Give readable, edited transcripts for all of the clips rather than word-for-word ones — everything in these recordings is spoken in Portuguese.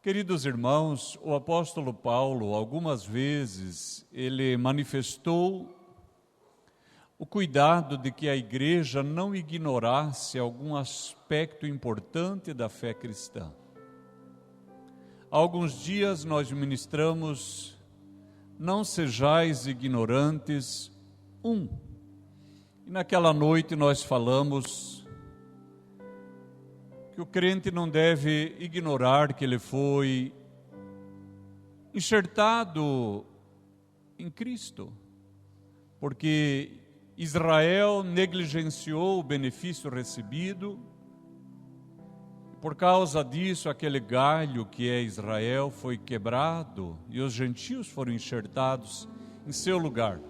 Queridos irmãos, o apóstolo Paulo, algumas vezes, ele manifestou o cuidado de que a igreja não ignorasse algum aspecto importante da fé cristã. Há alguns dias nós ministramos, não sejais ignorantes, E naquela noite nós falamos que o crente não deve ignorar que ele foi enxertado em Cristo, porque Israel negligenciou o benefício recebido, e por causa disso aquele galho que é Israel foi quebrado e os gentios foram enxertados em seu lugar.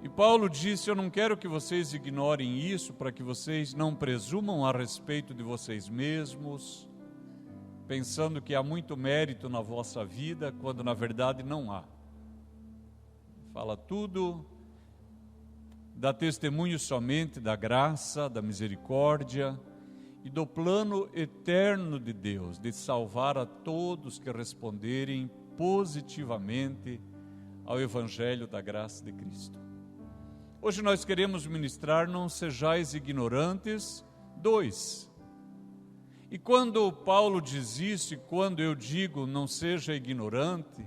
E Paulo disse: eu não quero que vocês ignorem isso, para que vocês não presumam a respeito de vocês mesmos, pensando que há muito mérito na vossa vida, quando na verdade não há. Fala tudo, dá testemunho somente da graça, da misericórdia e do plano eterno de Deus, de salvar a todos que responderem positivamente ao Evangelho da graça de Cristo. Hoje nós queremos ministrar, não sejais ignorantes, 2. E quando Paulo diz isso, e quando eu digo não seja ignorante,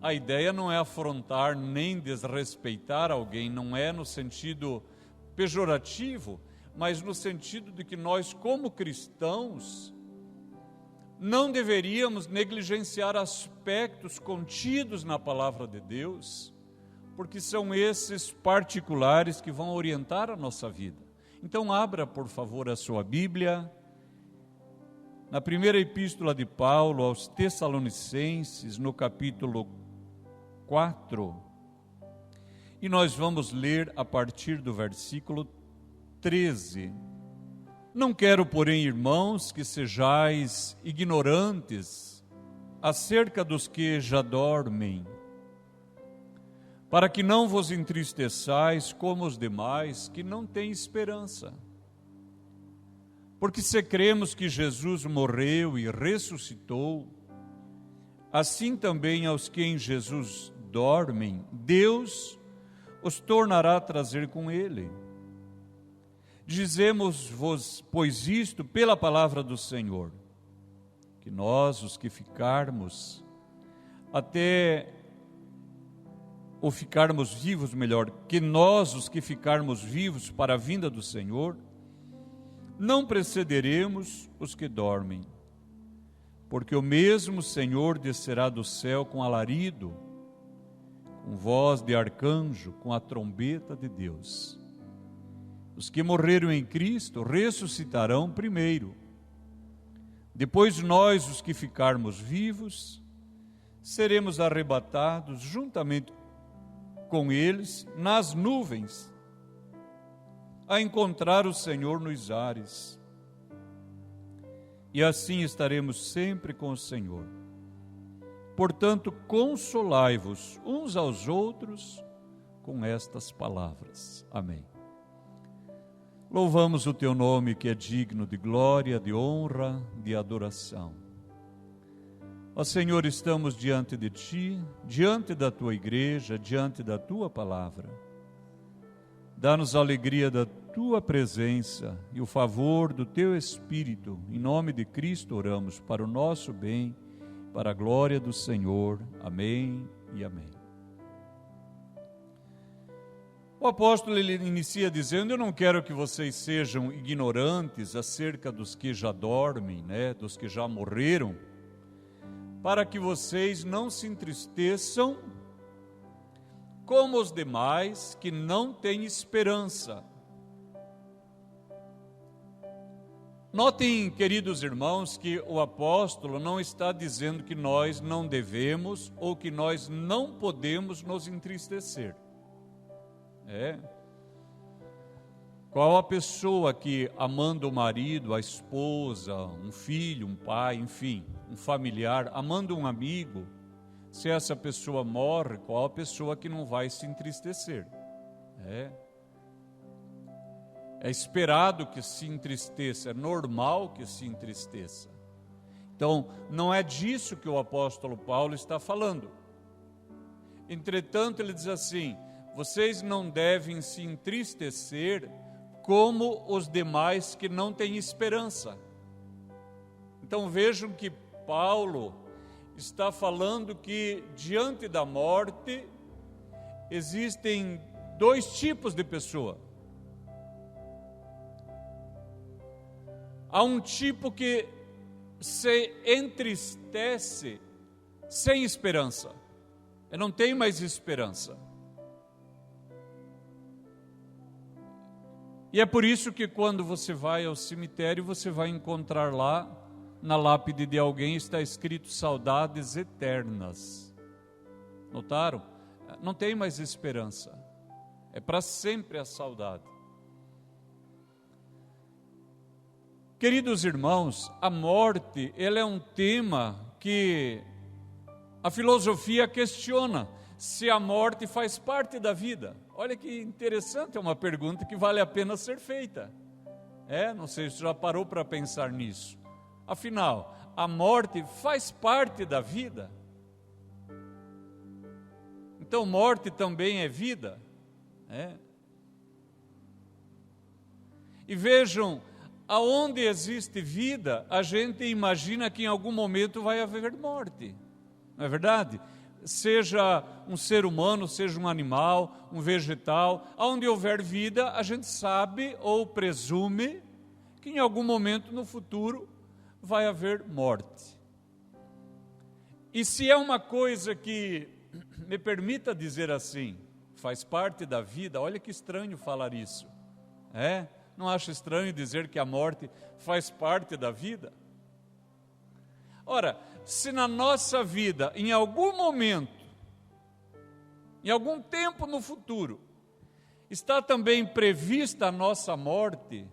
a ideia não é afrontar nem desrespeitar alguém, não é no sentido pejorativo, mas no sentido de que nós, como cristãos, não deveríamos negligenciar aspectos contidos na palavra de Deus, porque são esses particulares que vão orientar a nossa vida. Então abra, por favor, a sua Bíblia, na primeira epístola de Paulo aos Tessalonicenses, no capítulo 4, e nós vamos ler a partir do versículo 13. Não quero, porém, irmãos, que sejais ignorantes acerca dos que já dormem, para que não vos entristeçais como os demais que não têm esperança. Porque se cremos que Jesus morreu e ressuscitou, assim também aos que em Jesus dormem, Deus os tornará a trazer com Ele. Dizemos-vos, pois, isto pela palavra do Senhor, que nós, os que ficarmos ou ficarmos vivos, melhor, que nós, os que ficarmos vivos para a vinda do Senhor, não precederemos os que dormem, porque o mesmo Senhor descerá do céu com alarido, com voz de arcanjo, com a trombeta de Deus. Os que morreram em Cristo ressuscitarão primeiro. Depois nós, os que ficarmos vivos, seremos arrebatados juntamente com eles nas nuvens, a encontrar o Senhor nos ares. E assim estaremos sempre com o Senhor. Portanto, consolai-vos uns aos outros com estas palavras. Amém. Louvamos o teu nome, que é digno de glória, de honra, de adoração. Ó Senhor, estamos diante de Ti, diante da Tua igreja, diante da Tua palavra. Dá-nos a alegria da Tua presença e o favor do Teu Espírito. Em nome de Cristo oramos, para o nosso bem, para a glória do Senhor. Amém e amém. O apóstolo ele inicia dizendo: eu não quero que vocês sejam ignorantes acerca dos que já dormem, dos que já morreram, para que vocês não se entristeçam como os demais que não têm esperança. Notem, queridos irmãos, que o apóstolo não está dizendo que nós não devemos ou que nós não podemos nos entristecer. Qual a pessoa que, amando o marido, a esposa, um filho, um pai, enfim, um familiar, amando um amigo, se essa pessoa morre, qual a pessoa que não vai se entristecer? É esperado que se entristeça, é normal que se entristeça. Então, não é disso que o apóstolo Paulo está falando. Entretanto, ele diz assim: vocês não devem se entristecer como os demais que não têm esperança. Então vejam que Paulo está falando que diante da morte existem dois tipos de pessoa. Há um tipo que se entristece sem esperança. Eu não tenho mais esperança. E é por isso que quando você vai ao cemitério, você vai encontrar lá, na lápide de alguém, está escrito saudades eternas. Notaram? Não tem mais esperança. É para sempre a saudade. Queridos irmãos, a morte, ela é um tema que a filosofia questiona se a morte faz parte da vida. Olha que interessante, é uma pergunta que vale a pena ser feita. Não sei se você já parou para pensar nisso. Afinal, a morte faz parte da vida? Então, morte também é vida? E vejam, aonde existe vida, a gente imagina que em algum momento vai haver morte. Não é verdade? Seja um ser humano, seja um animal, um vegetal, onde houver vida, a gente sabe ou presume que em algum momento no futuro vai haver morte. E se é uma coisa que, me permita dizer assim, faz parte da vida, olha que estranho falar isso. Não acha estranho dizer que a morte faz parte da vida? Ora, se na nossa vida, em algum momento, em algum tempo no futuro, está também prevista a nossa morte,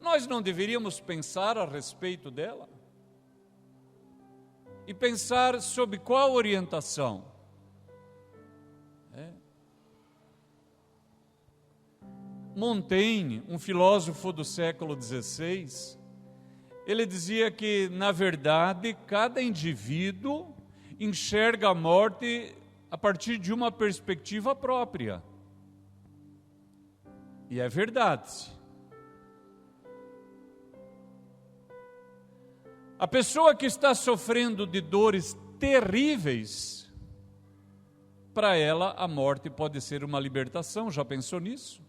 nós não deveríamos pensar a respeito dela? E pensar sob qual orientação? Montaigne, um filósofo do século XVI, ele dizia que, na verdade, cada indivíduo enxerga a morte a partir de uma perspectiva própria. E é verdade. A pessoa que está sofrendo de dores terríveis, para ela a morte pode ser uma libertação. Já pensou nisso?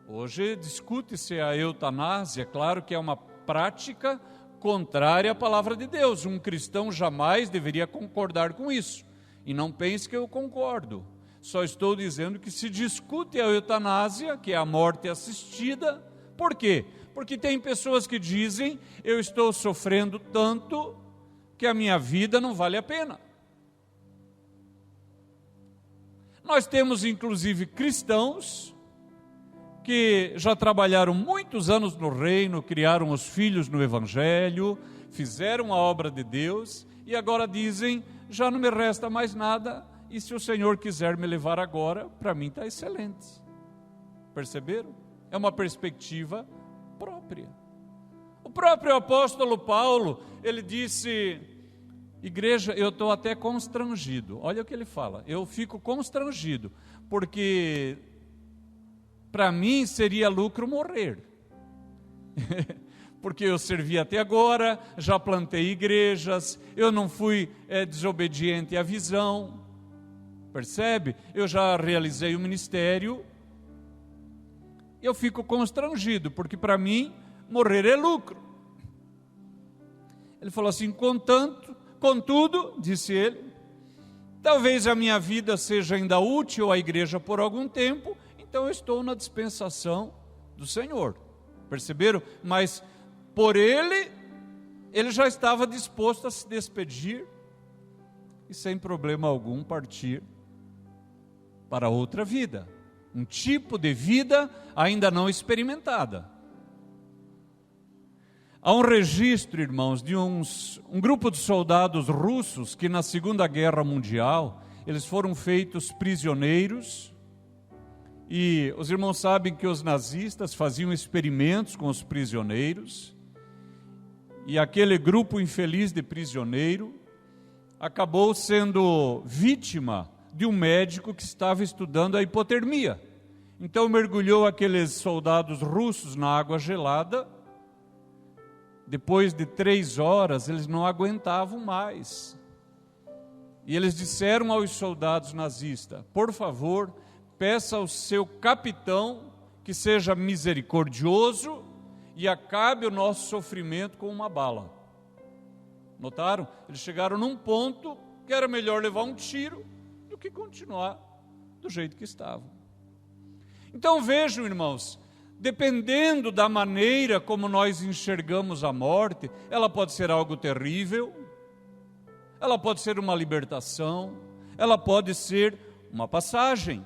Hoje discute-se a eutanásia, claro que é uma prática contrária à palavra de Deus. Um cristão jamais deveria concordar com isso. E não pense que eu concordo. Só estou dizendo que se discute a eutanásia, que é a morte assistida. Por quê? Porque tem pessoas que dizem: eu estou sofrendo tanto que a minha vida não vale a pena. Nós temos inclusive cristãos que já trabalharam muitos anos no reino, criaram os filhos no evangelho, fizeram a obra de Deus e agora dizem: já não me resta mais nada e se o Senhor quiser me levar agora, para mim está excelente. Perceberam? É uma perspectiva própria. O próprio apóstolo Paulo, ele disse: igreja, eu estou até constrangido. Olha o que ele fala: eu fico constrangido, porque para mim seria lucro morrer. Porque eu servi até agora, já plantei igrejas, eu não fui desobediente à visão, percebe? Eu já realizei o ministério, eu fico constrangido, porque para mim morrer é lucro. Ele falou assim: contudo, disse ele, talvez a minha vida seja ainda útil à igreja por algum tempo, então eu estou na dispensação do Senhor. Perceberam? Mas por ele já estava disposto a se despedir e sem problema algum partir para outra vida, um tipo de vida ainda não experimentada. Há um registro, irmãos, de um grupo de soldados russos que na Segunda Guerra Mundial, eles foram feitos prisioneiros E os irmãos sabem que os nazistas faziam experimentos com os prisioneiros, e aquele grupo infeliz de prisioneiro acabou sendo vítima de um médico que estava estudando a hipotermia. Então mergulhou aqueles soldados russos na água gelada. Depois de 3 horas, eles não aguentavam mais. E eles disseram aos soldados nazistas: por favor, peça ao seu capitão que seja misericordioso e acabe o nosso sofrimento com uma bala. Notaram? Eles chegaram num ponto que era melhor levar um tiro do que continuar do jeito que estavam. Então vejam, irmãos, dependendo da maneira como nós enxergamos a morte, ela pode ser algo terrível, ela pode ser uma libertação, ela pode ser uma passagem.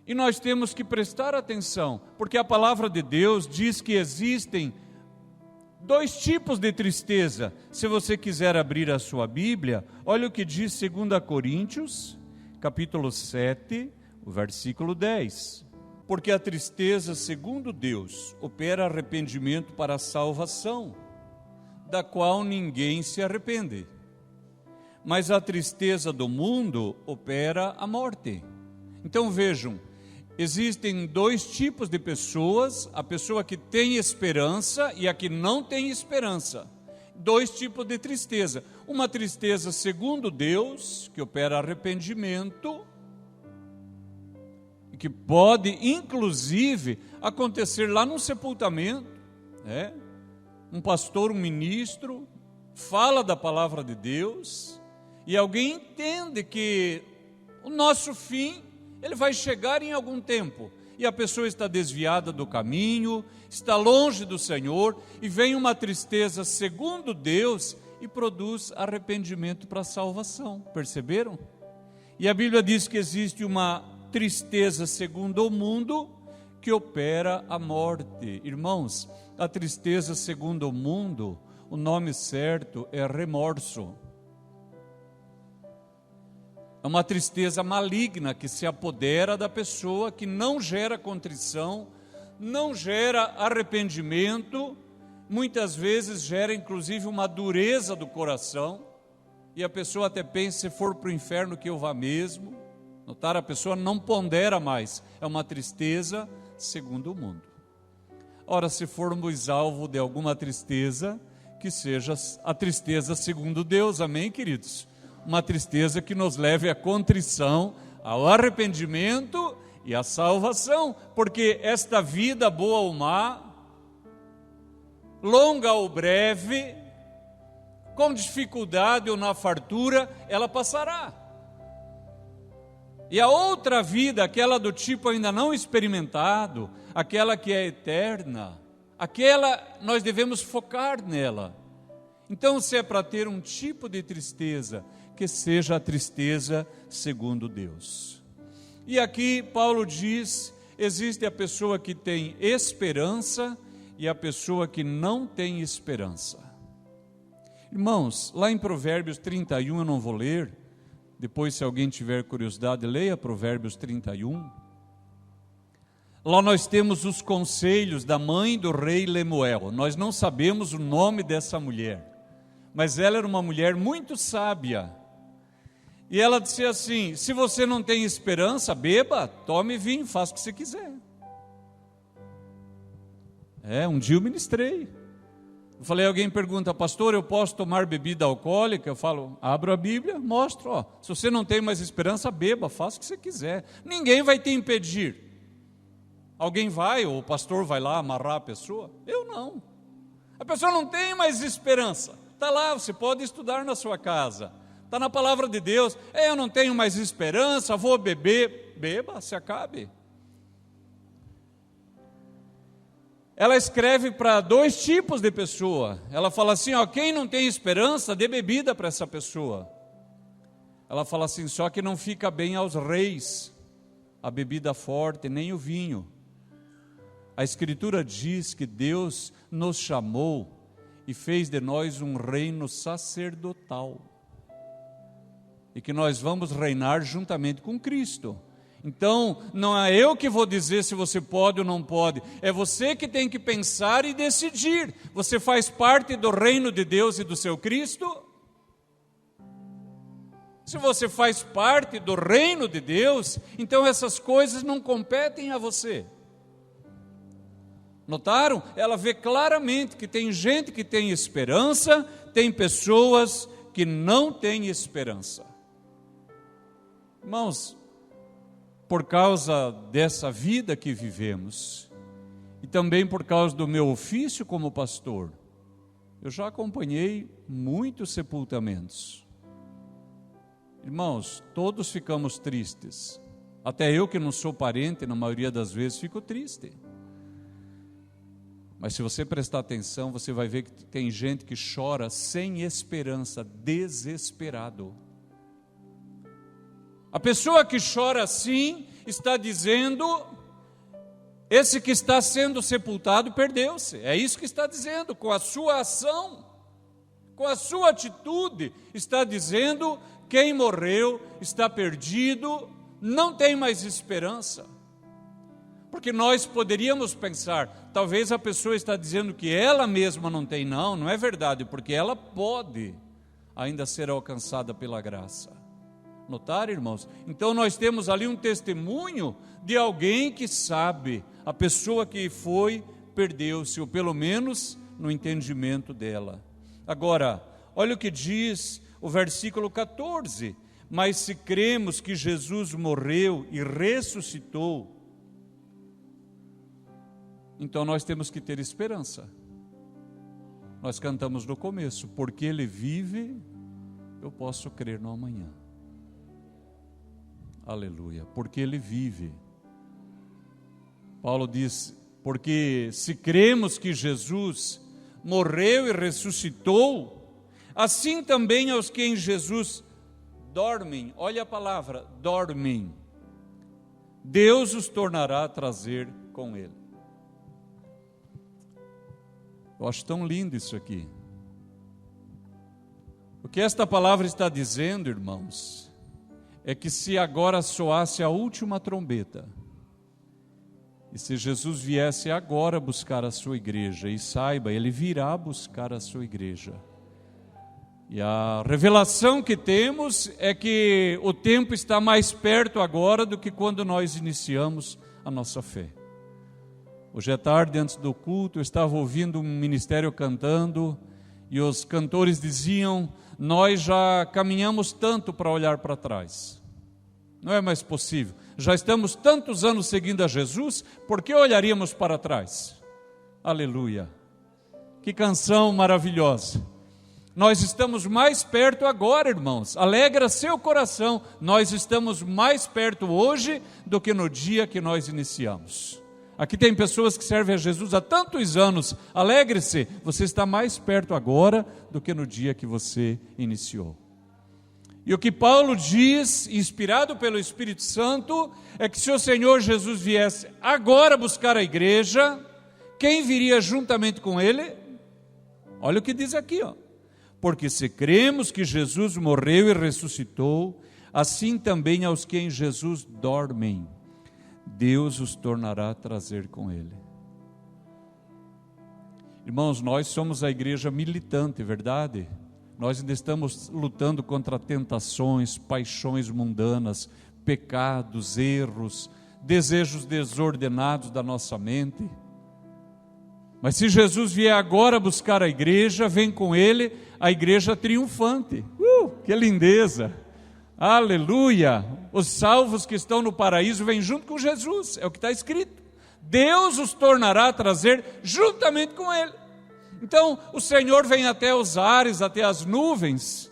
E nós temos que prestar atenção, porque a palavra de Deus diz que existem 2 tipos de tristeza. Se você quiser abrir a sua Bíblia, olha o que diz 2 Coríntios, capítulo 7, o versículo 10. Porque a tristeza, segundo Deus, opera arrependimento para a salvação, da qual ninguém se arrepende. Mas a tristeza do mundo opera a morte. Então vejam, existem 2 tipos de pessoas: a pessoa que tem esperança e a que não tem esperança. 2 tipos de tristeza: uma tristeza segundo Deus, que opera arrependimento, e que pode inclusive acontecer lá no sepultamento, um pastor, um ministro, fala da palavra de Deus, e alguém entende que o nosso fim, ele vai chegar em algum tempo, e a pessoa está desviada do caminho, está longe do Senhor, e vem uma tristeza segundo Deus, e produz arrependimento para a salvação. Perceberam? E a Bíblia diz que existe uma tristeza segundo o mundo, que opera a morte. Irmãos, a tristeza segundo o mundo, o nome certo é remorso. É uma tristeza maligna que se apodera da pessoa, que não gera contrição, não gera arrependimento, muitas vezes gera inclusive uma dureza do coração, e a pessoa até pensa: se for para o inferno que eu vá mesmo. Notaram? A pessoa não pondera mais, é uma tristeza segundo o mundo. Ora, se formos alvo de alguma tristeza, que seja a tristeza segundo Deus, amém, queridos? Uma tristeza que nos leve à contrição, ao arrependimento e à salvação, porque esta vida, boa ou má, longa ou breve, com dificuldade ou na fartura, ela passará. E a outra vida, aquela do tipo ainda não experimentado, aquela que é eterna, aquela nós devemos focar nela. Então, se é para ter um tipo de tristeza, que seja a tristeza segundo Deus. E aqui Paulo diz: existe a pessoa que tem esperança e a pessoa que não tem esperança. Irmãos, lá em Provérbios 31, eu não vou ler, depois, se alguém tiver curiosidade, leia Provérbios 31. Lá nós temos os conselhos da mãe do rei Lemuel. Nós não sabemos o nome dessa mulher, mas ela era uma mulher muito sábia. E ela disse assim: se você não tem esperança, beba, tome vinho, faça o que você quiser. Um dia eu ministrei. Eu falei, alguém pergunta: pastor, eu posso tomar bebida alcoólica? Eu falo, abro a Bíblia, mostro, se você não tem mais esperança, beba, faça o que você quiser, ninguém vai te impedir. Alguém vai, ou o pastor vai lá amarrar a pessoa? Eu não. A pessoa não tem mais esperança, está lá, você pode estudar na sua casa, está na palavra de Deus. Eu não tenho mais esperança, vou beber. Beba, se acabe. Ela escreve para 2 tipos de pessoa. Ela fala assim, quem não tem esperança, dê bebida para essa pessoa. Ela fala assim, só que não fica bem aos reis a bebida forte, nem o vinho. A Escritura diz que Deus nos chamou e fez de nós um reino sacerdotal. e que nós vamos reinar juntamente com Cristo. Então, não é eu que vou dizer se você pode ou não pode, é você que tem que pensar e decidir. Você faz parte do reino de Deus e do seu Cristo? Se você faz parte do reino de Deus, então essas coisas não competem a você. Notaram? Ela vê claramente que tem gente que tem esperança, tem pessoas que não têm esperança. Irmãos, por causa dessa vida que vivemos, e também por causa do meu ofício como pastor, eu já acompanhei muitos sepultamentos. Irmãos, todos ficamos tristes. Até eu que não sou parente, na maioria das vezes, fico triste. Mas se você prestar atenção, você vai ver que tem gente que chora sem esperança, desesperado. A pessoa que chora assim está dizendo: esse que está sendo sepultado perdeu-se. É isso que está dizendo, com a sua ação, com a sua atitude, está dizendo: quem morreu está perdido, não tem mais esperança. Porque nós poderíamos pensar, talvez a pessoa está dizendo que ela mesma não tem. Não é verdade, porque ela pode ainda ser alcançada pela graça. Notaram, irmãos? Então nós temos ali um testemunho de alguém que sabe, a pessoa que foi, perdeu-se, ou pelo menos no entendimento dela. Agora, olha o que diz o versículo 14: mas se cremos que Jesus morreu e ressuscitou, então nós temos que ter esperança. Nós cantamos no começo: porque Ele vive, eu posso crer no amanhã. Aleluia, porque Ele vive. Paulo diz: porque se cremos que Jesus morreu e ressuscitou, assim também aos que em Jesus dormem, olha a palavra, dormem, Deus os tornará a trazer com Ele. Eu acho tão lindo isso aqui. O que esta palavra está dizendo, irmãos, é que se agora soasse a última trombeta, e se Jesus viesse agora buscar a sua igreja, e saiba, Ele virá buscar a sua igreja, e a revelação que temos é que o tempo está mais perto agora do que quando nós iniciamos a nossa fé. Hoje à tarde, antes do culto, eu estava ouvindo um ministério cantando, e os cantores diziam: nós já caminhamos tanto para olhar para trás, não é mais possível, já estamos tantos anos seguindo a Jesus, por que olharíamos para trás? Aleluia, que canção maravilhosa. Nós estamos mais perto agora, irmãos, alegra seu coração, nós estamos mais perto hoje do que no dia que nós iniciamos. Aqui tem pessoas que servem a Jesus há tantos anos, alegre-se, você está mais perto agora do que no dia que você iniciou. E o que Paulo diz, inspirado pelo Espírito Santo, é que se o Senhor Jesus viesse agora buscar a igreja, quem viria juntamente com Ele? Olha o que diz aqui, ó. Porque se cremos que Jesus morreu e ressuscitou, assim também aos que em Jesus dormem, Deus os tornará a trazer com Ele. Irmãos, nós somos a igreja militante, verdade? Nós ainda estamos lutando contra tentações, paixões mundanas, pecados, erros, desejos desordenados da nossa mente. Mas se Jesus vier agora buscar a igreja, vem com Ele a igreja triunfante. Que lindeza! Aleluia! Os salvos que estão no paraíso vêm junto com Jesus, é o que está escrito. Deus os tornará a trazer juntamente com Ele. Então o Senhor vem até os ares, até as nuvens,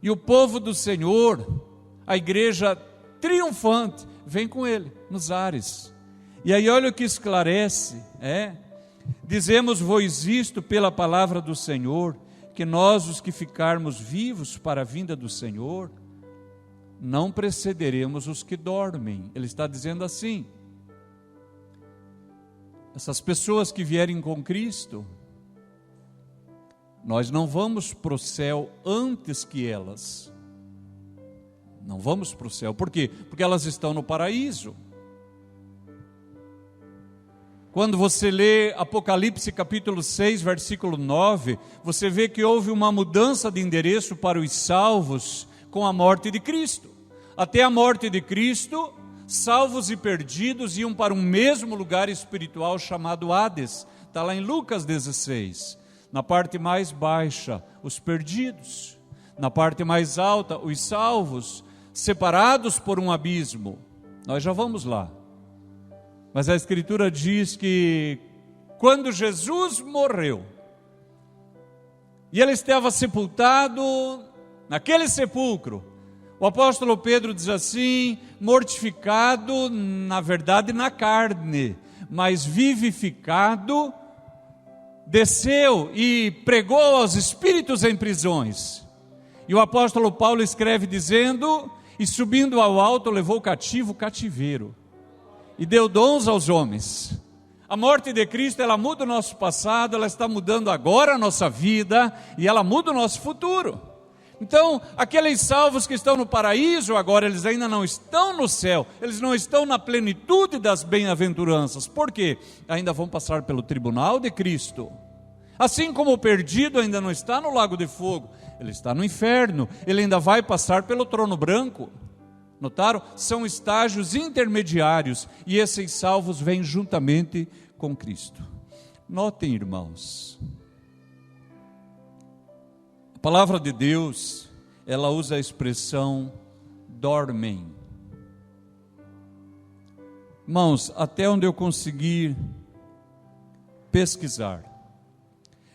e o povo do Senhor, a igreja triunfante, vem com Ele nos ares. E aí olha o que esclarece, dizemos-vos isto pela palavra do Senhor, que nós os que ficarmos vivos para a vinda do Senhor, não precederemos os que dormem. Ele está dizendo assim, essas pessoas que vierem com Cristo, nós não vamos para o céu antes que elas. Não vamos para o céu. Por quê? Porque elas estão no paraíso. Quando você lê Apocalipse capítulo 6, versículo 9, você vê que houve uma mudança de endereço para os salvos com a morte de Cristo. Até a morte de Cristo, salvos e perdidos iam para um mesmo lugar espiritual chamado Hades. Está lá em Lucas 16. Na parte mais baixa, os perdidos. Na parte mais alta, os salvos, separados por um abismo. Nós já vamos lá. Mas a Escritura diz que quando Jesus morreu, e ele estava sepultado naquele sepulcro, o apóstolo Pedro diz assim: mortificado, na verdade, na carne, mas vivificado, desceu e pregou aos espíritos em prisões. E o apóstolo Paulo escreve dizendo: e subindo ao alto, levou cativo o cativeiro, e deu dons aos homens. A morte de Cristo, ela muda o nosso passado, ela está mudando agora a nossa vida, e ela muda o nosso futuro. Então, aqueles salvos que estão no paraíso agora, eles ainda não estão no céu, eles não estão na plenitude das bem-aventuranças. Por quê? Ainda vão passar pelo tribunal de Cristo. Assim como o perdido ainda não está no lago de fogo, ele está no inferno, ele ainda vai passar pelo trono branco. Notaram? São estágios intermediários, e esses salvos vêm juntamente com Cristo. Notem, irmãos, a palavra de Deus, ela usa a expressão dormem. Irmãos, até onde eu conseguir pesquisar,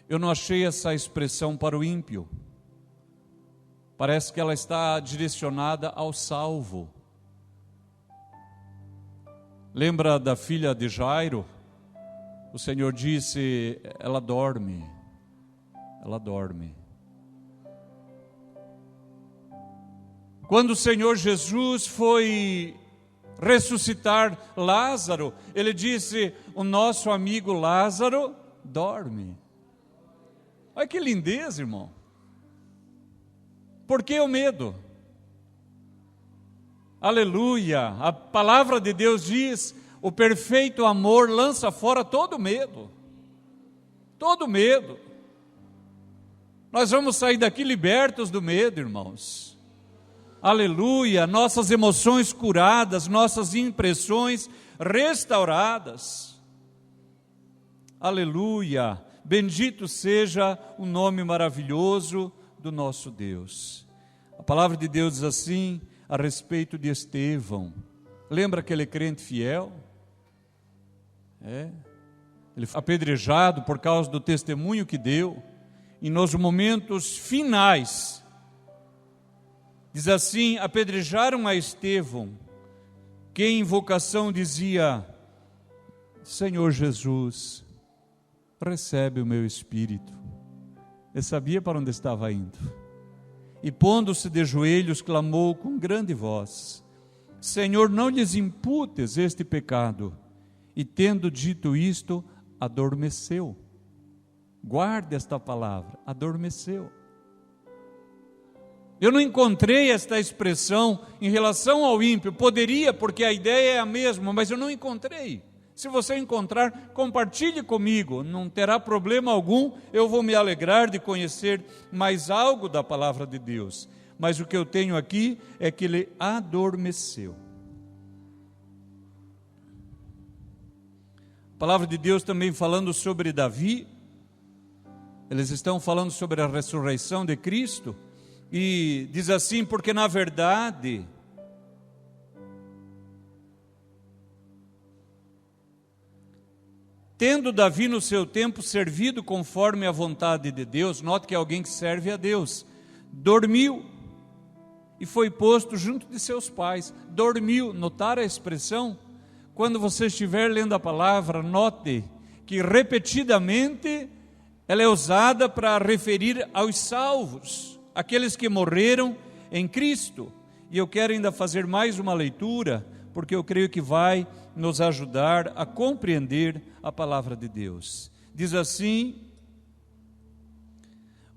eu não achei essa expressão para o ímpio. Parece que ela está direcionada ao salvo. Lembra da filha de Jairo? O Senhor disse: ela dorme, ela dorme. Quando o Senhor Jesus foi ressuscitar Lázaro, ele disse: o nosso amigo Lázaro dorme. Olha que lindeza, irmão. Por que o medo? Aleluia! A palavra de Deus diz: o perfeito amor lança fora todo medo. Todo medo. Nós vamos sair daqui libertos do medo, irmãos. Aleluia! Nossas emoções curadas, nossas impressões restauradas. Aleluia! Bendito seja o nome maravilhoso do nosso Deus. A palavra de Deus diz assim a respeito de Estevão. Lembra aquele crente fiel? Ele foi apedrejado por causa do testemunho que deu, e nos momentos finais, diz assim: apedrejaram a Estevão, que em invocação dizia: Senhor Jesus, recebe o meu espírito. Ele sabia para onde estava indo, e pondo-se de joelhos, clamou com grande voz: Senhor, não lhes imputes este pecado. E tendo dito isto, adormeceu. Guarde esta palavra: adormeceu. Eu não encontrei esta expressão em relação ao ímpio. Poderia, porque a ideia é a mesma, mas eu não encontrei. Se você encontrar, compartilhe comigo, não terá problema algum, eu vou me alegrar de conhecer mais algo da palavra de Deus. Mas o que eu tenho aqui é que ele adormeceu. A palavra de Deus também falando sobre Davi, eles estão falando sobre a ressurreição de Cristo, e diz assim: porque na verdade, tendo Davi no seu tempo servido conforme a vontade de Deus, note que é alguém que serve a Deus, dormiu e foi posto junto de seus pais. Dormiu, notaram a expressão? Quando você estiver lendo a palavra, note que repetidamente ela é usada para referir aos salvos, aqueles que morreram em Cristo. E eu quero ainda fazer mais uma leitura, porque eu creio que vai nos ajudar a compreender a palavra de Deus. Diz assim: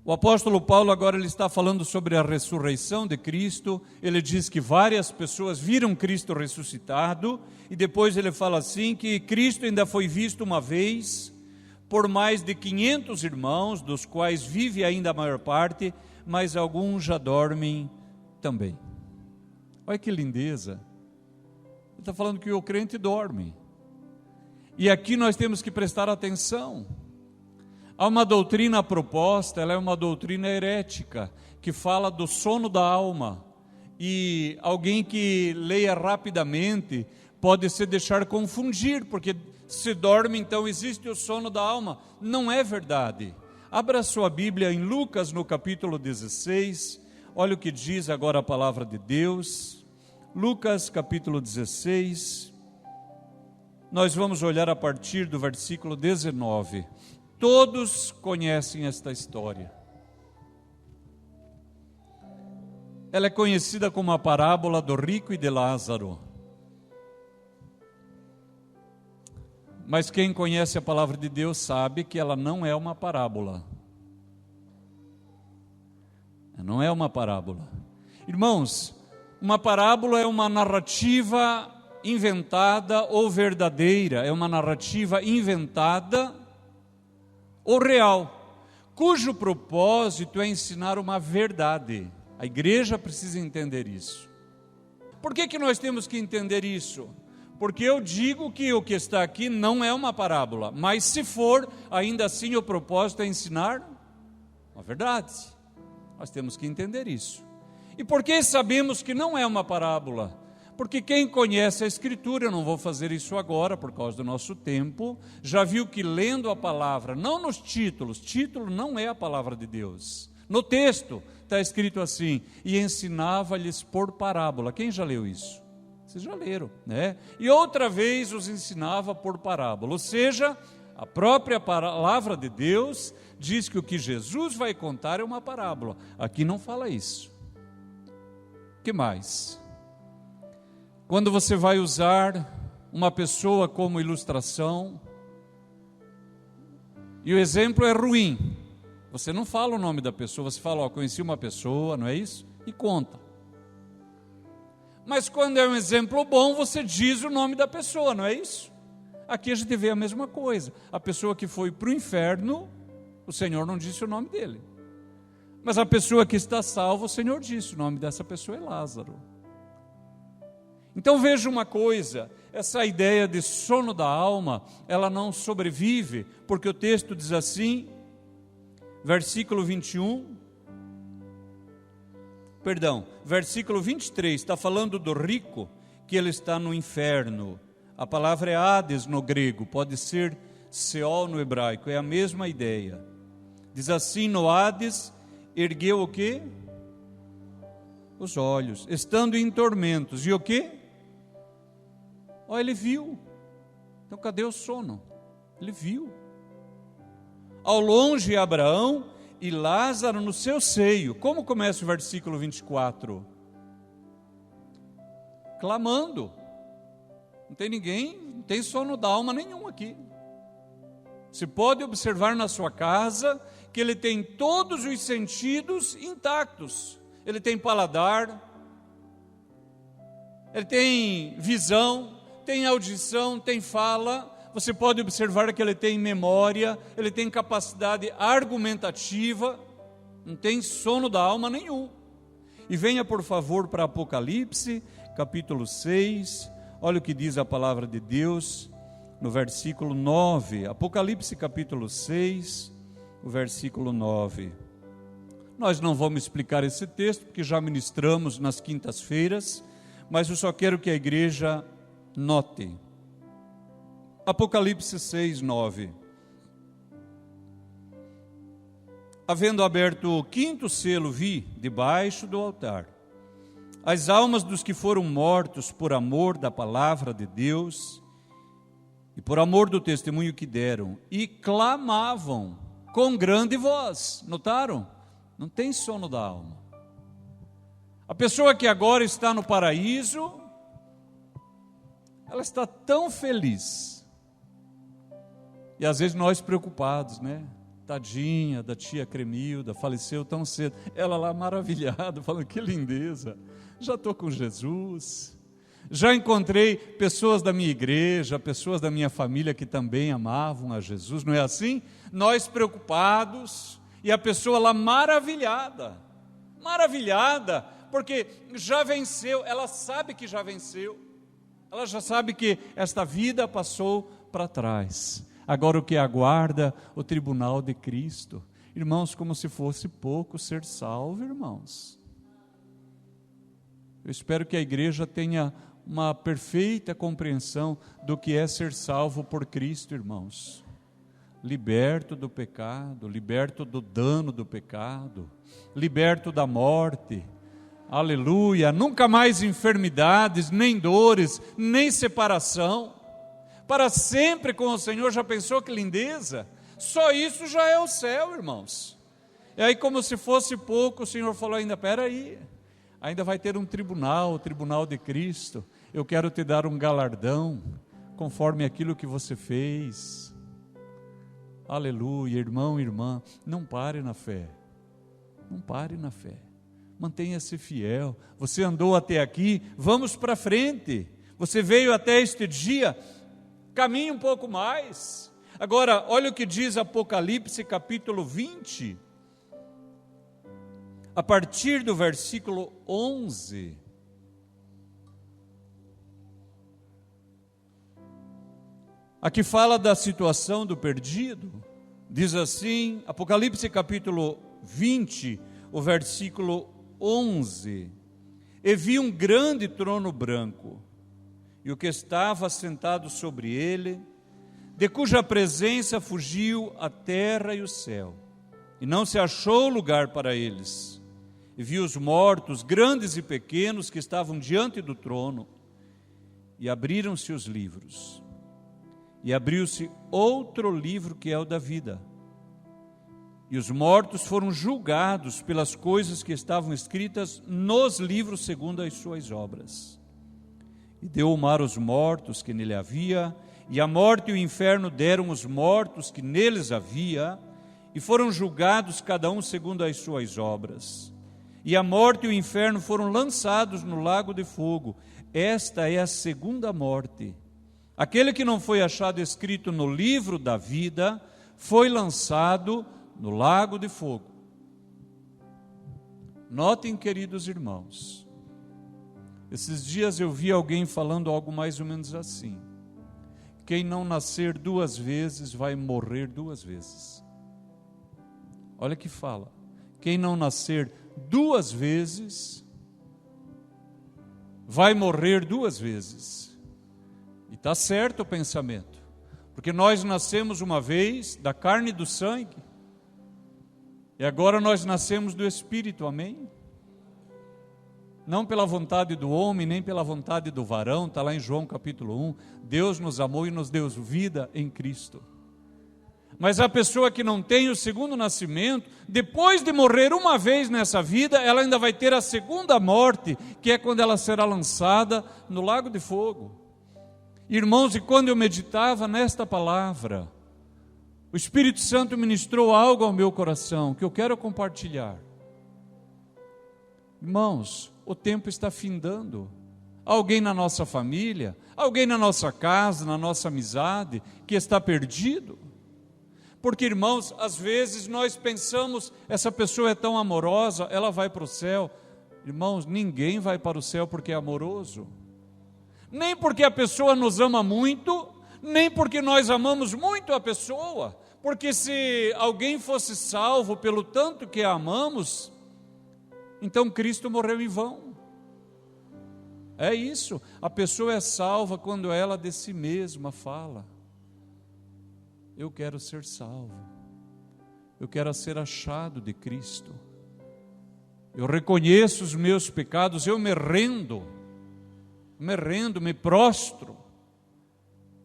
O apóstolo Paulo agora ele está falando sobre a ressurreição de Cristo. Ele diz que várias pessoas viram Cristo ressuscitado, e depois ele fala assim, que Cristo ainda foi visto uma vez por mais de 500 irmãos, dos quais vive ainda a maior parte, mas alguns já dormem também. Olha que lindeza. Ele está falando que o crente dorme. E aqui nós temos que prestar atenção. Há uma doutrina proposta, ela é uma doutrina herética, que fala do sono da alma. E alguém que leia rapidamente pode se deixar confundir, porque se dorme, então existe o sono da alma. Não é verdade. Abra sua Bíblia em Lucas, no capítulo 16. Olha o que diz agora a palavra de Deus. Lucas, capítulo 16. Nós vamos olhar a partir do versículo 19. Todos conhecem esta história. Ela é conhecida como a parábola do rico e de Lázaro. Mas quem conhece a palavra de Deus sabe que ela não é uma parábola. Não é uma parábola. Irmãos, uma parábola é uma narrativa inventada ou verdadeira. É uma narrativa inventada ou real, cujo propósito é ensinar uma verdade. A igreja precisa entender isso. Por que nós temos que entender isso? Porque eu digo que o que está aqui não é uma parábola, mas se for, ainda assim o propósito é ensinar uma verdade. Nós temos que entender isso. E por que sabemos que não é uma parábola? Porque quem conhece a Escritura, eu não vou fazer isso agora por causa do nosso tempo, já viu que lendo a palavra, não nos títulos, título não é a palavra de Deus. No texto está escrito assim, e ensinava-lhes por parábola. Quem já leu isso? Vocês já leram, né? E outra vez os ensinava por parábola, ou seja, a própria palavra de Deus diz que o que Jesus vai contar é uma parábola. Aqui não fala isso. O que mais? Quando você vai usar uma pessoa como ilustração, e o exemplo é ruim, você não fala o nome da pessoa, você fala, conheci uma pessoa, não é isso? E conta. Mas quando é um exemplo bom, você diz o nome da pessoa, não é isso? Aqui a gente vê a mesma coisa. A pessoa que foi para o inferno, o Senhor não disse o nome dele. Mas a pessoa que está salva, o Senhor disse, o nome dessa pessoa é Lázaro. Então veja uma coisa, essa ideia de sono da alma, ela não sobrevive, porque o texto diz assim, versículo 23, está falando do rico, que ele está no inferno. A palavra é Hades no grego, pode ser Seol no hebraico, é a mesma ideia. Diz assim, no Hades, ergueu o quê? Os olhos, estando em tormentos, e o quê? Ele viu. Então cadê o sono? Ele viu. Ao longe Abraão e Lázaro no seu seio. Como começa o versículo 24? Clamando. Não tem ninguém, não tem sono da alma nenhum aqui. Você pode observar na sua casa que ele tem todos os sentidos intactos. Ele tem paladar, ele tem visão, tem audição, tem fala. Você pode observar que ele tem memória, ele tem capacidade argumentativa, não tem sono da alma nenhum. E venha por favor para Apocalipse, capítulo 6, olha o que diz a palavra de Deus, no versículo 9, Apocalipse capítulo 6, o versículo 9. Nós não vamos explicar esse texto, porque já ministramos nas quintas-feiras, mas eu só quero que a igreja note. Apocalipse 6, 9. Havendo aberto o quinto selo, vi, debaixo do altar, as almas dos que foram mortos por amor da palavra de Deus e por amor do testemunho que deram, e clamavam com grande voz. Notaram? Não tem sono da alma. A pessoa que agora está no paraíso, ela está tão feliz. E às vezes nós preocupados, né? Tadinha da tia Cremilda, faleceu tão cedo. Ela lá maravilhada, falando que lindeza, já estou com Jesus. Já encontrei pessoas da minha igreja, pessoas da minha família que também amavam a Jesus, não é assim? Nós preocupados e a pessoa lá maravilhada, porque já venceu, ela sabe que já venceu, ela já sabe que esta vida passou para trás. Agora o que aguarda o tribunal de Cristo. Irmãos, como se fosse pouco ser salvo, irmãos. Eu espero que a igreja tenha uma perfeita compreensão do que é ser salvo por Cristo, irmãos. Liberto do pecado, liberto do dano do pecado, liberto da morte. Aleluia! Nunca mais enfermidades, nem dores, nem separação. Para sempre com o Senhor. Já pensou que lindeza? Só isso já é o céu, irmãos. E aí, como se fosse pouco, o Senhor falou ainda, espera aí, ainda vai ter um tribunal, o tribunal de Cristo. Eu quero te dar um galardão, conforme aquilo que você fez. Aleluia, irmão, irmã, não pare na fé, não pare na fé, mantenha-se fiel. Você andou até aqui, vamos para frente. Você veio até este dia, caminhe um pouco mais. Agora, olha o que diz Apocalipse capítulo 20, a partir do versículo 11. Aqui fala da situação do perdido. Diz assim, Apocalipse capítulo 20, o versículo 11. E vi um grande trono branco, e o que estava sentado sobre ele, de cuja presença fugiu a terra e o céu, e não se achou lugar para eles. E vi os mortos, grandes e pequenos, que estavam diante do trono, e abriram-se os livros. E abriu-se outro livro, que é o da vida. E os mortos foram julgados pelas coisas que estavam escritas nos livros segundo as suas obras. E deu o mar os mortos que nele havia, e a morte e o inferno deram os mortos que neles havia, e foram julgados cada um segundo as suas obras. E a morte e o inferno foram lançados no lago de fogo. Esta é a segunda morte. Aquele que não foi achado escrito no livro da vida, foi lançado no lago de fogo. Notem, queridos irmãos, esses dias eu vi alguém falando algo mais ou menos assim: quem não nascer duas vezes vai morrer duas vezes. Olha que fala, quem não nascer duas vezes vai morrer duas vezes. E está certo o pensamento, porque nós nascemos uma vez da carne e do sangue, e agora nós nascemos do Espírito, amém? Não pela vontade do homem, nem pela vontade do varão, está lá em João capítulo 1, Deus nos amou e nos deu vida em Cristo. Mas a pessoa que não tem o segundo nascimento, depois de morrer uma vez nessa vida, ela ainda vai ter a segunda morte, que é quando ela será lançada no lago de fogo. Irmãos, e quando eu meditava nesta palavra, o Espírito Santo ministrou algo ao meu coração, que eu quero compartilhar. Irmãos, o tempo está findando. Alguém na nossa família, alguém na nossa casa, na nossa amizade, que está perdido. Porque, irmãos, às vezes nós pensamos, essa pessoa é tão amorosa, ela vai para o céu. Irmãos, ninguém vai para o céu porque é amoroso. Nem porque a pessoa nos ama muito, nem porque nós amamos muito a pessoa. Porque se alguém fosse salvo pelo tanto que a amamos, então Cristo morreu em vão. É isso, a pessoa é salva quando ela de si mesma fala: eu quero ser salvo, eu quero ser achado de Cristo, eu reconheço os meus pecados, eu me rendo, me prostro.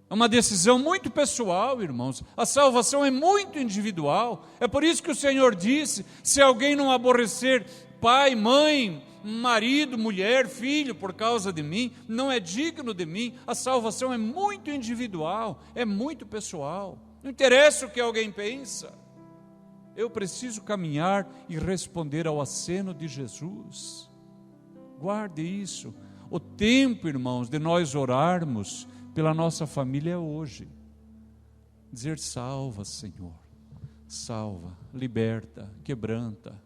É uma decisão muito pessoal, irmãos. A salvação é muito individual. É por isso que o Senhor disse: se alguém não aborrecer pai, mãe, marido, mulher, filho, por causa de mim, não é digno de mim. A salvação é muito individual, é muito pessoal. Não interessa o que alguém pensa. Eu preciso caminhar e responder ao aceno de Jesus. Guarde isso. O tempo, irmãos, de nós orarmos pela nossa família é hoje. Dizer: salva, Senhor, salva, liberta, quebranta,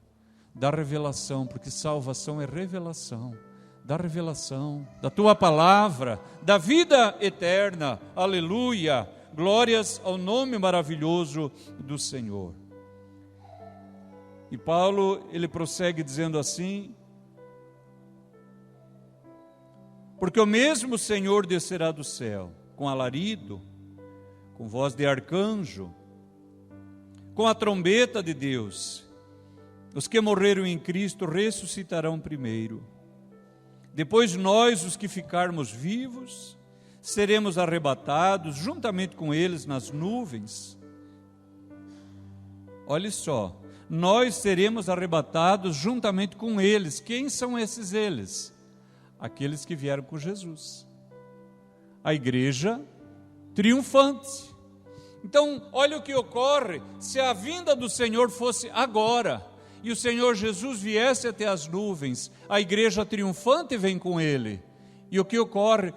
dá revelação, porque salvação é revelação. Dá revelação da tua palavra, da vida eterna. Aleluia, glórias ao nome maravilhoso do Senhor. E Paulo, ele prossegue dizendo assim: porque o mesmo Senhor descerá do céu, com alarido, com voz de arcanjo, com a trombeta de Deus. Os que morreram em Cristo ressuscitarão primeiro. Depois nós, os que ficarmos vivos, seremos arrebatados juntamente com eles nas nuvens. Olha só, nós seremos arrebatados juntamente com eles. Quem são esses eles? Aqueles que vieram com Jesus. A igreja triunfante. Então, olha o que ocorre se a vinda do Senhor fosse agora, e o Senhor Jesus viesse até as nuvens, a igreja triunfante vem com Ele. E o que ocorre?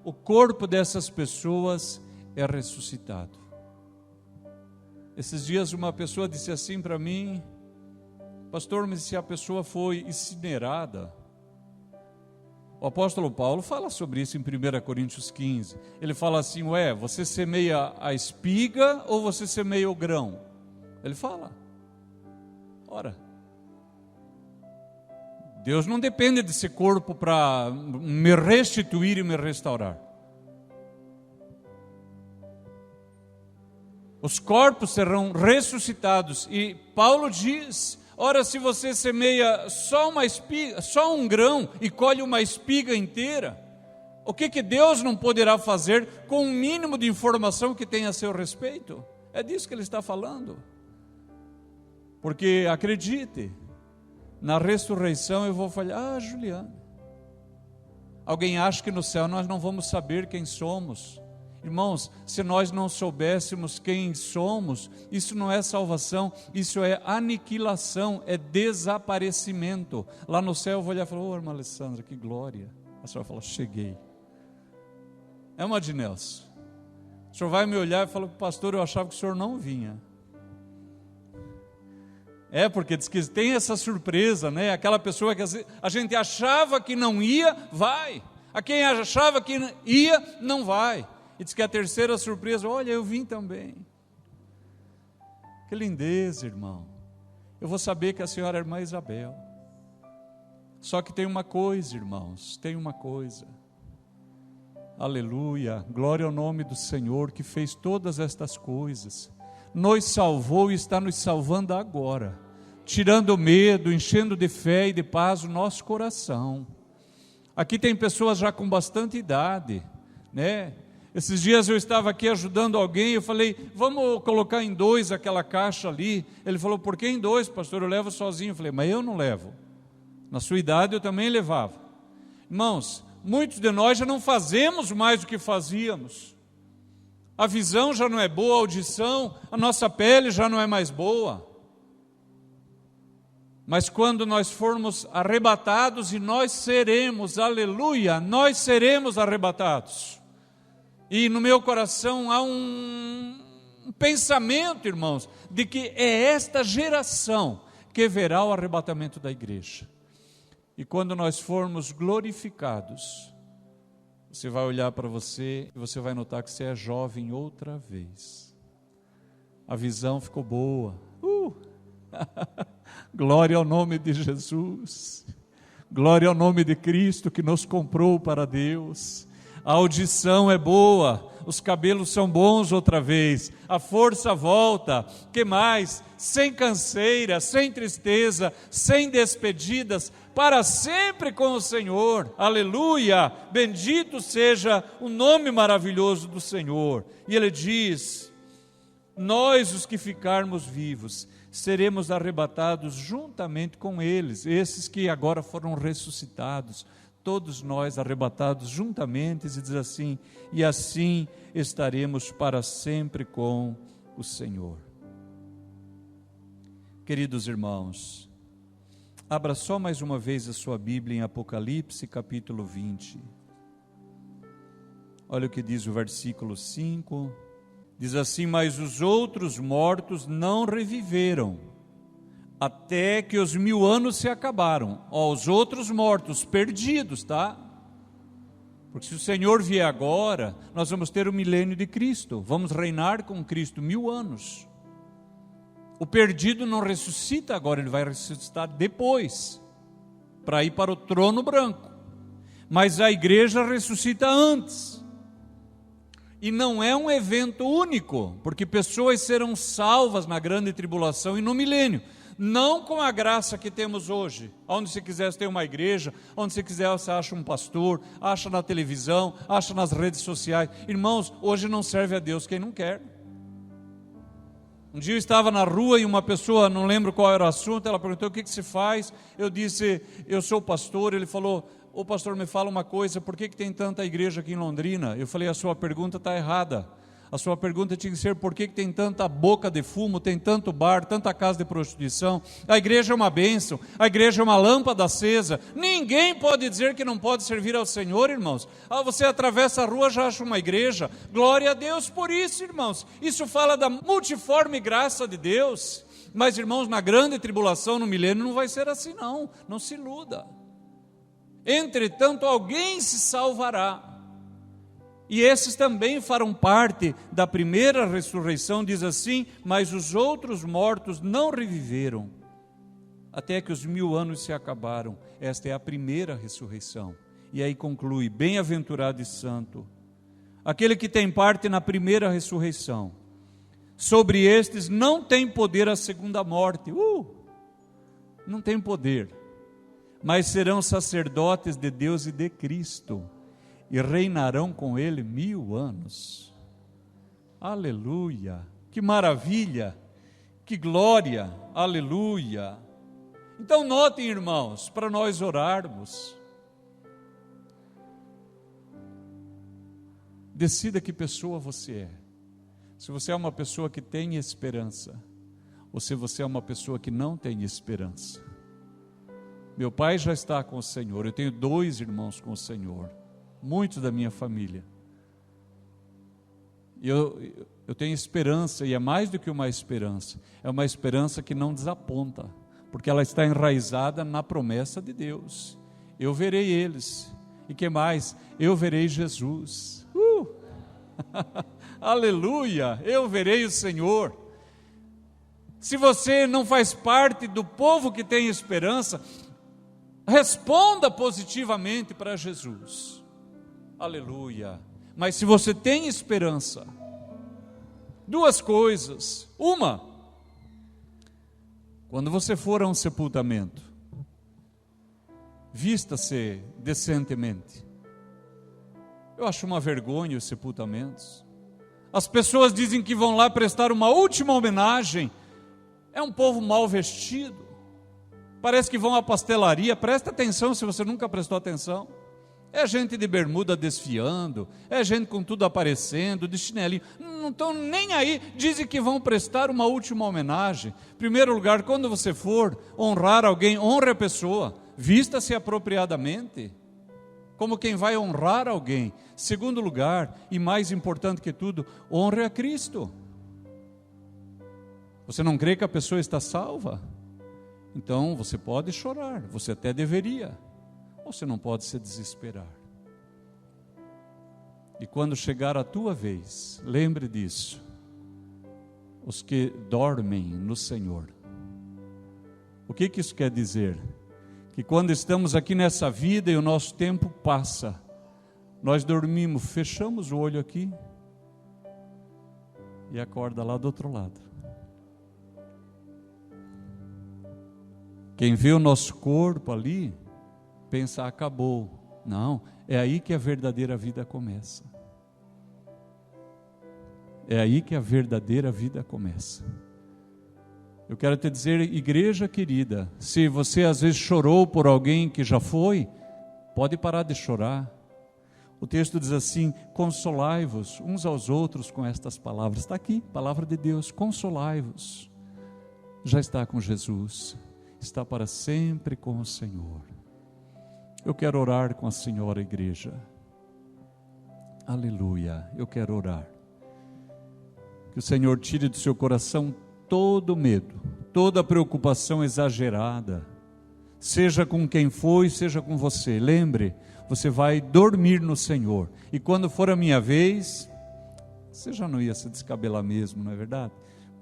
O corpo dessas pessoas é ressuscitado. Esses dias uma pessoa disse assim para mim: pastor, mas se a pessoa foi incinerada? O apóstolo Paulo fala sobre isso em 1 Coríntios 15. Ele fala assim: você semeia a espiga ou você semeia o grão? Ele fala. Ora, Deus não depende desse corpo para me restituir e me restaurar. Os corpos serão ressuscitados. E Paulo diz: ora, se você semeia só uma espiga, só um grão, e colhe uma espiga inteira, o que Deus não poderá fazer com o mínimo de informação que tem a seu respeito? É disso que ele está falando. Porque, acredite, na ressurreição eu vou falar: Juliana, alguém acha que no céu nós não vamos saber quem somos? Irmãos, se nós não soubéssemos quem somos, isso não é salvação, isso é aniquilação, é desaparecimento. Lá no céu eu vou olhar e falar: irmã Alessandra, que glória. A senhora fala: cheguei. É uma de Nelson. O senhor vai me olhar e fala: pastor, eu achava que o senhor não vinha. É, porque diz que tem essa surpresa, né? Aquela pessoa que a gente achava que não ia, vai. A quem achava que ia, não vai. E diz que a terceira surpresa: olha, eu vim também. Que lindeza, irmão. Eu vou saber que a senhora é a irmã Isabel. Só que tem uma coisa, irmãos, tem uma coisa. Aleluia, glória ao nome do Senhor que fez todas estas coisas. Nos salvou e está nos salvando agora, tirando o medo, enchendo de fé e de paz o nosso coração. Aqui tem pessoas já com bastante idade, né? Esses dias eu estava aqui ajudando alguém, eu falei: vamos colocar em 2 aquela caixa ali. Ele falou: por que em 2, pastor? Eu levo sozinho. Eu falei: mas eu não levo. Na sua idade eu também levava. Irmãos, muitos de nós já não fazemos mais do que fazíamos. A visão já não é boa, a audição, a nossa pele já não é mais boa. Mas quando nós formos arrebatados, e nós seremos, aleluia, nós seremos arrebatados. E no meu coração há um pensamento, irmãos, de que é esta geração que verá o arrebatamento da igreja. E quando nós formos glorificados, você vai olhar para você e você vai notar que você é jovem outra vez. A visão ficou boa. Glória ao nome de Jesus. Glória ao nome de Cristo que nos comprou para Deus. A audição é boa, os cabelos são bons outra vez, a força volta. Que mais? Sem canseira, sem tristeza, sem despedidas, para sempre com o Senhor. Aleluia! Bendito seja o nome maravilhoso do Senhor. E ele diz: nós, os que ficarmos vivos, seremos arrebatados juntamente com eles, esses que agora foram ressuscitados, todos nós arrebatados juntamente. E diz assim: e assim estaremos para sempre com o Senhor. Queridos irmãos, abra só mais uma vez a sua Bíblia em Apocalipse capítulo 20. Olha o que diz o versículo 5. Diz assim: mas os outros mortos não reviveram, até que os 1000 anos se acabaram. Os outros mortos, perdidos, tá? Porque se o Senhor vier agora, nós vamos ter o milênio de Cristo, vamos reinar com Cristo 1000 anos. O perdido não ressuscita agora, ele vai ressuscitar depois, para ir para o trono branco. Mas a igreja ressuscita antes. E não é um evento único, porque pessoas serão salvas na grande tribulação e no milênio. Não com a graça que temos hoje, onde você quiser você tem uma igreja, onde você quiser você acha um pastor, acha na televisão, acha nas redes sociais. Irmãos, hoje não serve a Deus quem não quer. Um dia eu estava na rua e uma pessoa, não lembro qual era o assunto, ela perguntou: o que se faz? Eu disse: eu sou pastor. Ele falou: ô pastor, me fala uma coisa, por que tem tanta igreja aqui em Londrina? Eu falei: a sua pergunta está errada. A sua pergunta tinha que ser: por que tem tanta boca de fumo, tem tanto bar, tanta casa de prostituição? A igreja é uma bênção, a igreja é uma lâmpada acesa. Ninguém pode dizer que não pode servir ao Senhor, irmãos. Você atravessa a rua, já acha uma igreja. Glória a Deus por isso, irmãos. Isso fala da multiforme graça de Deus. Mas, irmãos, na grande tribulação, no milênio, não vai ser assim não. Não se iluda. Entretanto, alguém se salvará. E esses também farão parte da primeira ressurreição. Diz assim: mas os outros mortos não reviveram, até que os 1000 anos se acabaram. Esta é a primeira ressurreição. E aí conclui: bem-aventurado e santo aquele que tem parte na primeira ressurreição. Sobre estes não tem poder a segunda morte. Não tem poder, mas serão sacerdotes de Deus e de Cristo, e reinarão com ele 1000 anos. Aleluia! Que maravilha! Que glória! Aleluia! Então notem, irmãos, para nós orarmos, decida que pessoa você é. Se você é uma pessoa que tem esperança, ou se você é uma pessoa que não tem esperança. Meu pai já está com o Senhor, eu tenho 2 irmãos com o Senhor, muitos da minha família. Eu tenho esperança, e é mais do que uma esperança, é uma esperança que não desaponta, porque ela está enraizada na promessa de Deus. Eu verei eles, e que mais? Eu verei Jesus. Aleluia, eu verei o Senhor. Se você não faz parte do povo que tem esperança, responda positivamente para Jesus. Aleluia. Mas se você tem esperança, 2 coisas. Uma, quando você for a um sepultamento, vista-se decentemente. Eu acho uma vergonha os sepultamentos. As pessoas dizem que vão lá prestar uma última homenagem. É um povo mal vestido. Parece que vão à pastelaria. Presta atenção se você nunca prestou atenção. É gente de bermuda desfiando, é gente com tudo aparecendo, de chinelinho, não estão nem aí, dizem que vão prestar uma última homenagem. Em primeiro lugar, quando você for honrar alguém, honre a pessoa, vista-se apropriadamente, como quem vai honrar alguém. Segundo lugar, e mais importante que tudo, honre a Cristo. Você não crê que a pessoa está salva? Então você pode chorar, você até deveria. Você não pode se desesperar. E quando chegar a tua vez, lembre disso. Os que dormem no Senhor. O que isso quer dizer? Que quando estamos aqui nessa vida e o nosso tempo passa, nós dormimos, fechamos o olho aqui e acorda lá do outro lado. Quem vê o nosso corpo ali, pensa: acabou. Não, é aí que a verdadeira vida começa. É aí que a verdadeira vida começa. Eu quero te dizer, igreja querida, se você às vezes chorou por alguém que já foi, pode parar de chorar. O texto diz assim: consolai-vos uns aos outros com estas palavras. Está aqui, palavra de Deus, consolai-vos. já está com Jesus, está para sempre com o Senhor. Eu quero orar com a senhora igreja. Aleluia, eu quero orar. Que o Senhor tire do seu coração todo medo, toda preocupação exagerada, seja com quem foi, seja com você. Lembre, você vai dormir no Senhor, e quando for a minha vez, você já não ia se descabelar mesmo, não é verdade?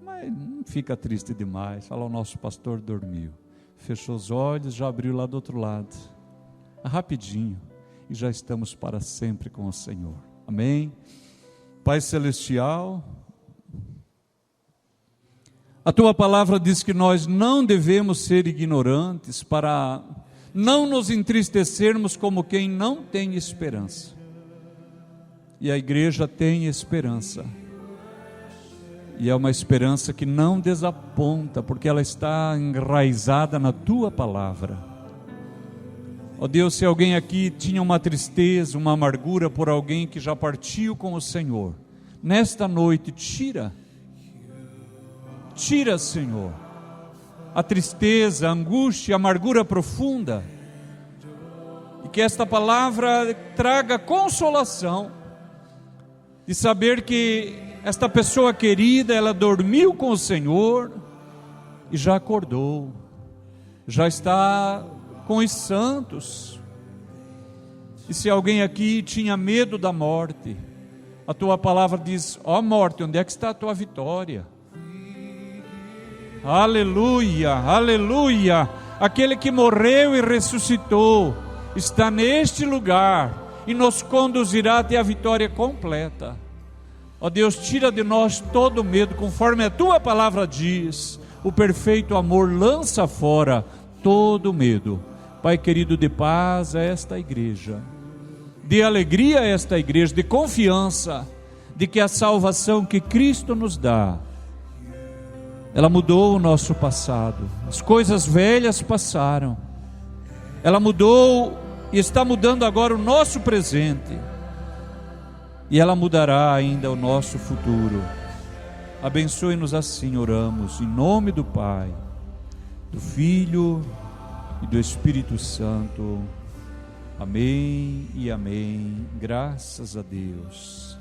Mas não fica triste demais. Fala, o nosso pastor dormiu, fechou os olhos, já abriu lá do outro lado, rapidinho, e já estamos para sempre com o Senhor. Amém? Pai Celestial, a Tua palavra diz que nós não devemos ser ignorantes para não nos entristecermos como quem não tem esperança. E a igreja tem esperança. E é uma esperança que não desaponta, porque ela está enraizada na Tua palavra. Ó Deus, se alguém aqui tinha uma tristeza, uma amargura por alguém que já partiu com o Senhor, nesta noite, tira, Senhor, a tristeza, a angústia, a amargura profunda, e que esta palavra traga consolação, de saber que esta pessoa querida, ela dormiu com o Senhor, e já acordou, já está com os santos. E se alguém aqui tinha medo da morte, a Tua palavra diz, ó morte, onde é que está a Tua vitória? Aleluia, aleluia, aquele que morreu e ressuscitou, está neste lugar, e nos conduzirá até a vitória completa. Ó Deus, tira de nós todo medo, conforme a Tua palavra diz, o perfeito amor lança fora todo medo. Pai querido, de paz a esta igreja, de alegria a esta igreja, de confiança, de que a salvação que Cristo nos dá, ela mudou o nosso passado, as coisas velhas passaram, ela mudou e está mudando agora o nosso presente, e ela mudará ainda o nosso futuro. Abençoe-nos assim, oramos, em nome do Pai, do Filho e do Espírito Santo. Amém e amém. Graças a Deus.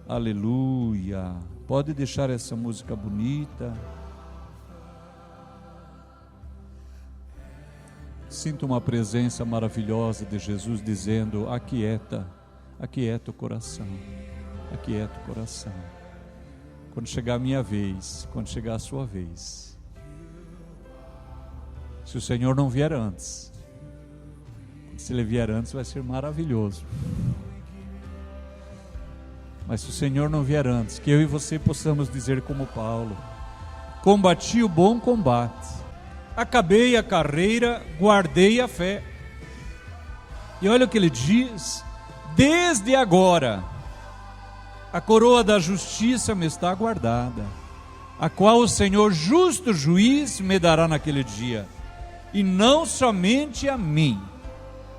Aleluia. Pode deixar essa música bonita. Sinto uma presença maravilhosa de Jesus dizendo: aquieta, aquieta o coração, aquieta o coração. Quando chegar a minha vez, quando chegar a sua vez, se o Senhor não vier antes, se Ele vier antes vai ser maravilhoso, mas se o Senhor não vier antes, que eu e você possamos dizer como Paulo: combati o bom combate, acabei a carreira, guardei a fé. E olha o que ele diz: desde agora a coroa da justiça me está guardada, a qual o Senhor justo juiz me dará naquele dia, e não somente a mim,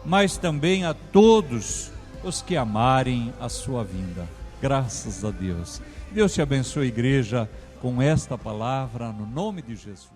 mas também a todos os que amarem a sua vinda. Graças a Deus. Deus te abençoe, igreja, com esta palavra, no nome de Jesus.